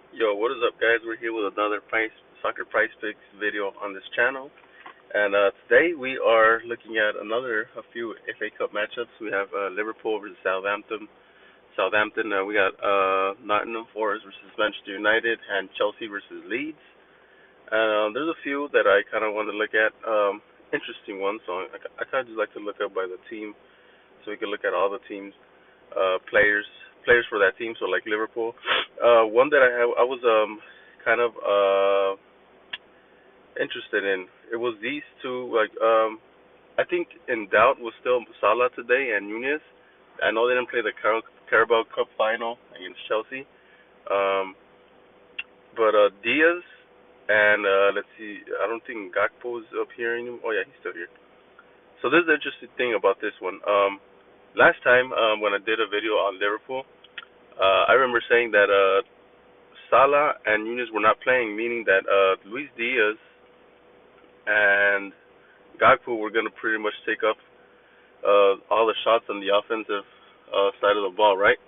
Yo, what is up, guys? We're here with another soccer price picks video on this channel, and today we are looking at a few FA Cup matchups. We have Liverpool versus Southampton. We got Nottingham Forest versus Manchester United, and Chelsea versus Leeds. There's a few that I kind of want to look at, interesting ones. So I kind of just like to look up by the team, so we can look at all the teams, players for that team. So like Liverpool, one that I was kind of interested in. It was these two. I think in doubt was still Salah today and Nunez. I know they didn't play the Carabao Cup final against Chelsea, um, but Diaz and let's see. I don't think Gakpo's up here anymore. Oh yeah, he's still here. So this is the interesting thing about this one. Last time when I did a video on Liverpool, I remember saying that Salah and Nunez were not playing, meaning that Luis Diaz and Gakpo were going to pretty much take up all the shots on the offensive side of the ball, right?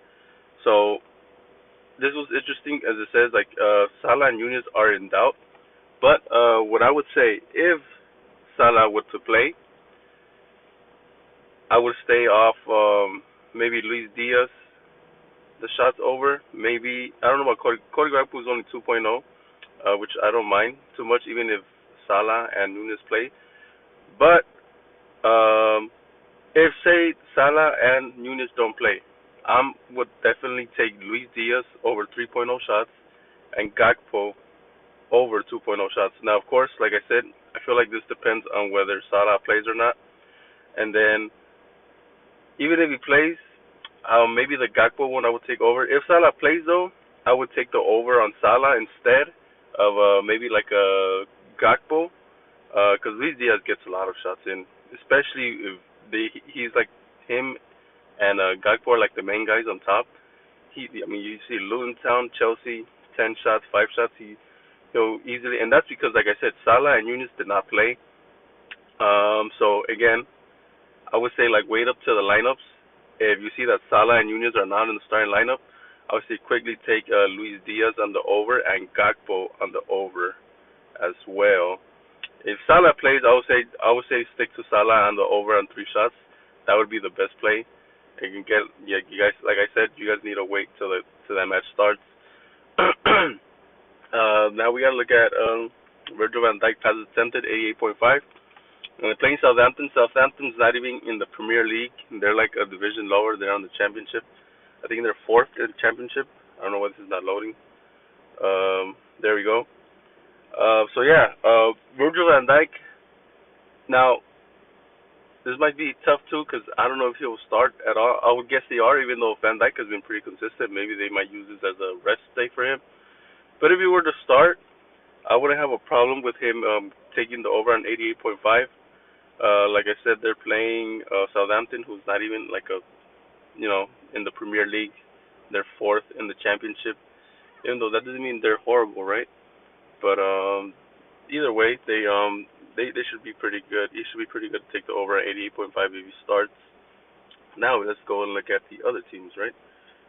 So this was interesting, as it says, like Salah and Nunez are in doubt. But what I would say, if Salah were to play, I would stay off maybe Luis Diaz, the shots over. Maybe, I don't know about Cody Gakpo is only 2.0, which I don't mind too much, even if Salah and Nunez play. But if say Salah and Nunez don't play, I would definitely take Luis Diaz over 3.0 shots and Gakpo over 2.0 shots. Now, of course, like I said, I feel like this depends on whether Salah plays or not. And then even if he plays, maybe the Gakpo one I would take over. If Salah plays though, I would take the over on Salah instead of maybe like a Gakpo, because Luis Diaz gets a lot of shots in, especially if he's like him and Gakpo are like the main guys on top. I mean, you see Luton Town, Chelsea, 10 shots, 5 shots. He'll easily, and that's because, like I said, Salah and Nunez did not play. So again, I would say like wait up to the lineups. If you see that Salah and Nunez are not in the starting lineup, I would say quickly take Luis Diaz on the over and Gakpo on the over as well. If Salah plays, I would say stick to Salah on the over on 3 shots. That would be the best play. You can get, yeah, you guys, like I said, you guys need to wait till that match starts. Now we gotta look at Virgil van Dijk passes attempted 88.5. Playing Southampton. Southampton's not even in the Premier League. They're like a division lower. They're on the Championship. I think they're fourth in the Championship. I don't know why this is not loading. There we go. So yeah, Virgil van Dijk. Now this might be tough too because I don't know if he'll start at all. I would guess they are, even though Van Dijk has been pretty consistent. Maybe they might use this as a rest day for him. But if he were to start, I wouldn't have a problem with him taking the over on 88.5. Like I said, they're playing Southampton, who's not even like in the Premier League. They're fourth in the Championship, even though that doesn't mean they're horrible, right? But either way, they should be pretty good. He should be pretty good to take the over at 88.5 if he starts. Now let's go and look at the other teams, right?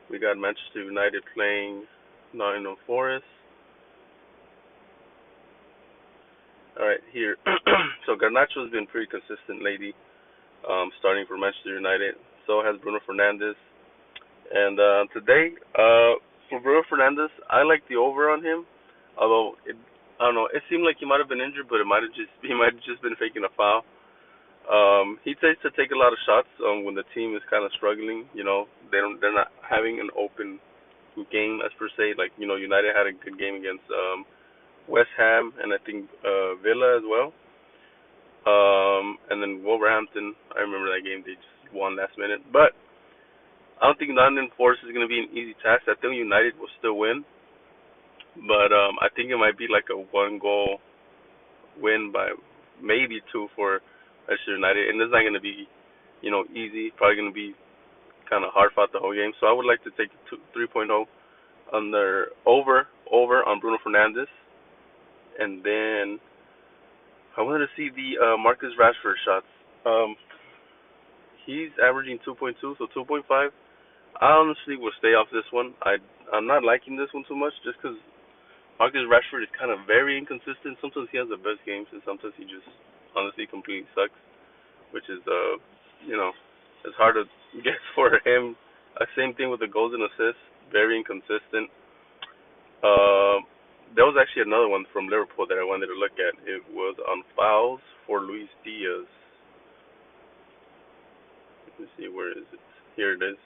We got Manchester United playing Nottingham Forest. All right, here. So Garnacho's been pretty consistent lately, starting for Manchester United. So has Bruno Fernandes. And today, for Bruno Fernandes, I like the over on him. Although I don't know, it seemed like he might have been injured, but he might have just been faking a foul. He tends to take a lot of shots when the team is kind of struggling. They're not having an open game as per se. Like United had a good game against West Ham and I think Villa as well. And then Wolverhampton, I remember that game. They just won last minute, but I don't think Nottingham Forest is going to be an easy task. I think United will still win, but I think it might be like a 1-goal win by maybe 2 for Manchester United, and it's not going to be, easy. Probably going to be kind of hard fought the whole game. So I would like to take 3.0 on their over on Bruno Fernandes, and then I wanted to see the Marcus Rashford shots. He's averaging 2.2, so 2.5. I honestly will stay off this one. I'm not liking this one too much just because Marcus Rashford is kind of very inconsistent. Sometimes he has the best games, and sometimes he just honestly completely sucks, which is you know, it's hard to guess for him. Same thing with the goals and assists, very inconsistent. There was actually another one from Liverpool that I wanted to look at. It was on fouls for Luis Diaz. Let me see, where is it? Here it is.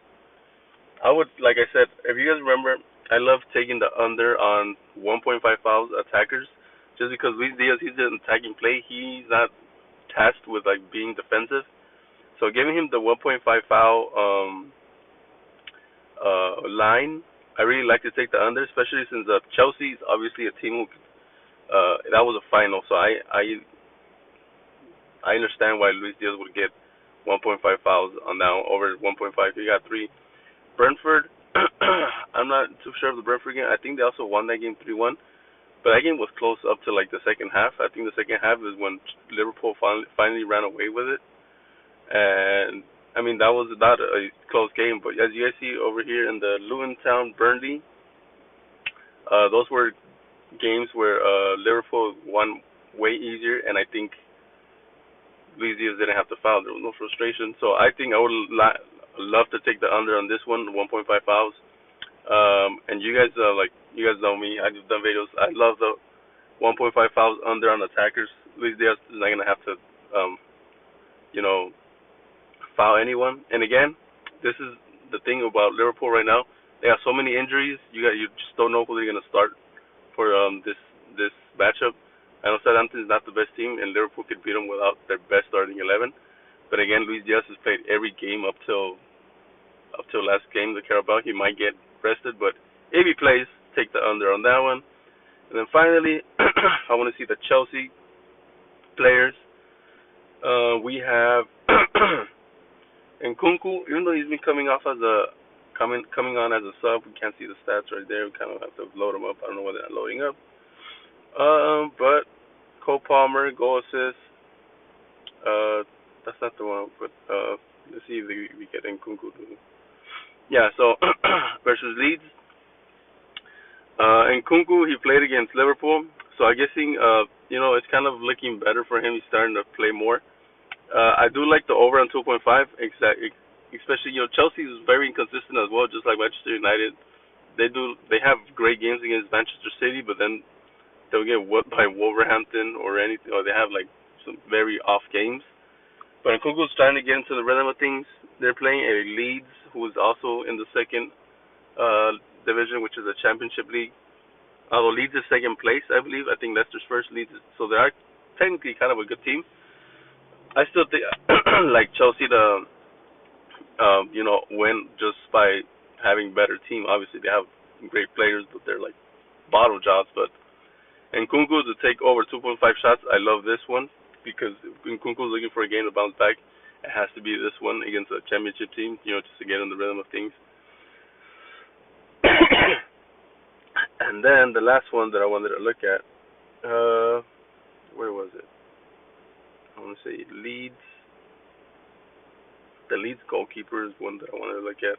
I would, like I said, if you guys remember, I love taking the under on 1.5 fouls attackers, just because Luis Diaz, he's an attacking play. He's not tasked with like being defensive. So giving him the 1.5 foul line, I really like to take the under, especially since Chelsea is obviously a team who that was a final. So I understand why Luis Diaz would get 1.5 fouls on now over 1.5. He got three. Brentford, I'm not too sure of the Brentford game. I think they also won that game 3-1, but that game was close up to like the second half. I think the second half is when Liverpool finally ran away with it, and I mean that was not a close game. But as you guys see over here in the Luton Town Burnley, those were games where Liverpool won way easier, and I think Luis Diaz didn't have to foul. There was no frustration, so I think I would love to take the under on this one, 1.5 fouls. And you guys you guys know me. I've done videos. I love the 1.5 fouls under on attackers. Luis Diaz is not gonna have to, you know, foul anyone. And again, this is the thing about Liverpool right now. They have so many injuries. You just don't know who they're gonna start for this matchup. I know Southampton is not the best team, and Liverpool could beat them without their best starting 11. But again, Luis Diaz has played every game up till last game, the Carabao. He might get rested, but if he plays, take the under on that one. And then finally, I want to see the Chelsea players. We have Nkunku, even though he's been coming on as a sub. We can't see the stats right there. We kind of have to load them up. I don't know why they're not loading up. But Cole Palmer, goal assist. That's not the one, but let's see if we get Nkunku. Yeah, so versus Leeds. Nkunku, he played against Liverpool, so I'm guessing, it's kind of looking better for him. He's starting to play more. I do like the over on 2.5, especially, Chelsea is very inconsistent as well, just like Manchester United. They have great games against Manchester City, but then they'll get whooped by Wolverhampton or anything, or they have like some very off games. But Nkunku's trying to get into the rhythm of things. They're playing a Leeds, who is also in the second division, which is a Championship League. Although Leeds is second place, I believe. I think Leicester's first. Leeds, so they are technically kind of a good team. I still think like Chelsea to win just by having better team. Obviously, they have great players, but they're like bottle jobs. But Nkunku to take over 2.5 shots, I love this one because Nkunku's looking for a game to bounce back. It has to be this one against a championship team, just to get in the rhythm of things. And then the last one that I wanted to look at, where was it? I want to say Leeds. The Leeds goalkeeper is one that I wanted to look at.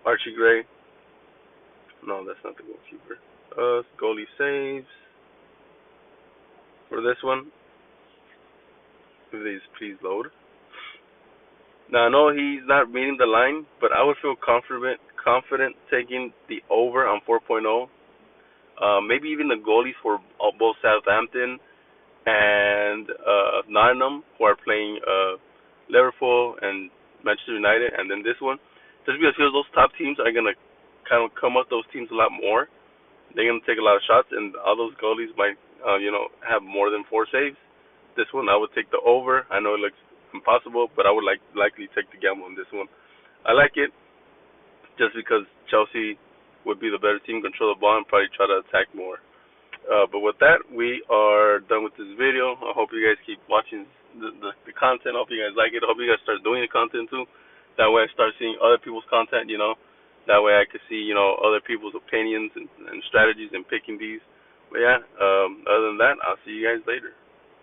Archie Gray. No, that's not the goalkeeper. Goalie saves. For this one, please load. Now I know he's not meeting the line, but I would feel confident taking the over on 4.0. Maybe even the goalies for both Southampton and Nottingham, who are playing Liverpool and Manchester United, and then this one, just because those top teams are gonna kind of come up those teams a lot more. They're gonna take a lot of shots, and all those goalies might, have more than 4 saves. This one, I would take the over. I know it looks impossible, but I would likely take the gamble on this one. I like it just because Chelsea would be the better team, control the ball, and probably try to attack more. But with that, we are done with this video. I hope you guys keep watching the content. I hope you guys like it. I hope you guys start doing the content too. That way I start seeing other people's content, That way I can see, other people's opinions and strategies in picking these. But yeah, other than that, I'll see you guys later.